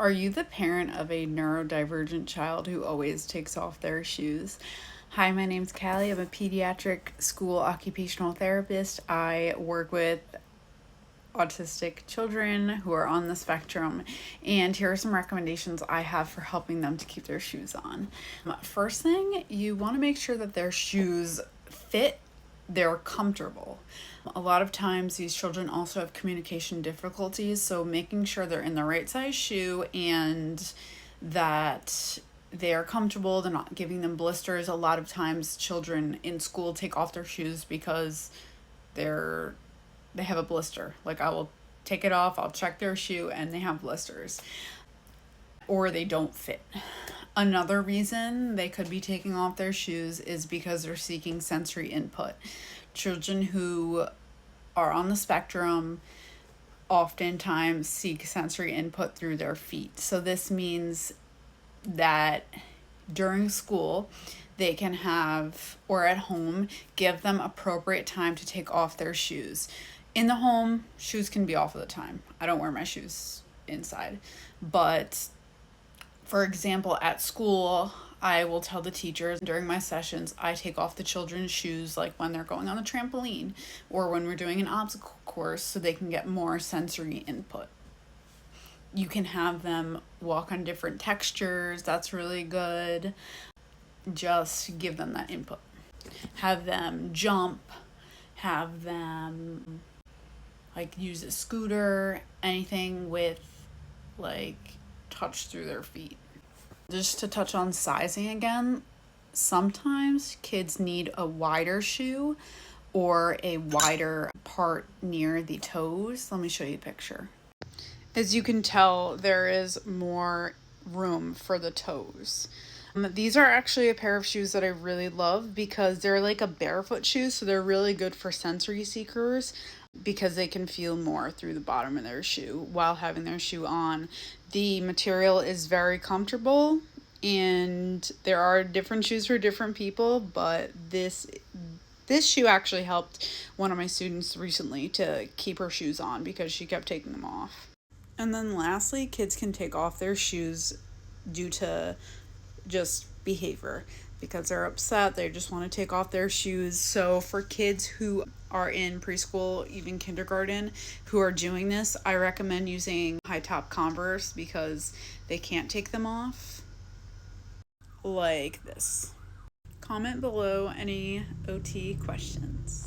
Are you the parent of a neurodivergent child who always takes off their shoes? Hi, my name's Callie. I'm a pediatric school occupational therapist. I work with autistic children who are on the spectrum, and here are some recommendations I have for helping them to keep their shoes on. First thing, you want to make sure that their shoes fit, they're comfortable. A lot of times these children also have communication difficulties, so making sure they're in the right size shoe and that they are comfortable, they're not giving them blisters. A lot of times children in school take off their shoes because they have a blister. Like, I will take it off, I'll check their shoe, and they have blisters, or they don't fit. Another reason they could be taking off their shoes is because they're seeking sensory input. Children who are on the spectrum oftentimes seek sensory input through their feet. So this means that during school, they can have, or at home, give them appropriate time to take off their shoes. In the home, shoes can be off all the time. I don't wear my shoes inside. But for example, at school, I will tell the teachers during my sessions, I take off the children's shoes like when they're going on the trampoline or when we're doing an obstacle course so they can get more sensory input. You can have them walk on different textures. That's really good. Just give them that input. Have them jump. Have them use a scooter. Anything with touch through their feet. Just to touch on sizing again, sometimes kids need a wider shoe or a wider part near the toes. Let me show you a picture. As you can tell, there is more room for the toes. These are actually a pair of shoes that I really love because they're like a barefoot shoe, so they're really good for sensory seekers because they can feel more through the bottom of their shoe while having their shoe on. The material is very comfortable, and there are different shoes for different people, but this shoe actually helped one of my students recently to keep her shoes on because she kept taking them off. And then lastly, kids can take off their shoes due to just behavior. Because they're upset, they just want to take off their shoes. So for kids who are in preschool, even kindergarten, who are doing this, I recommend using high top Converse because they can't take them off like this. Comment below any OT questions.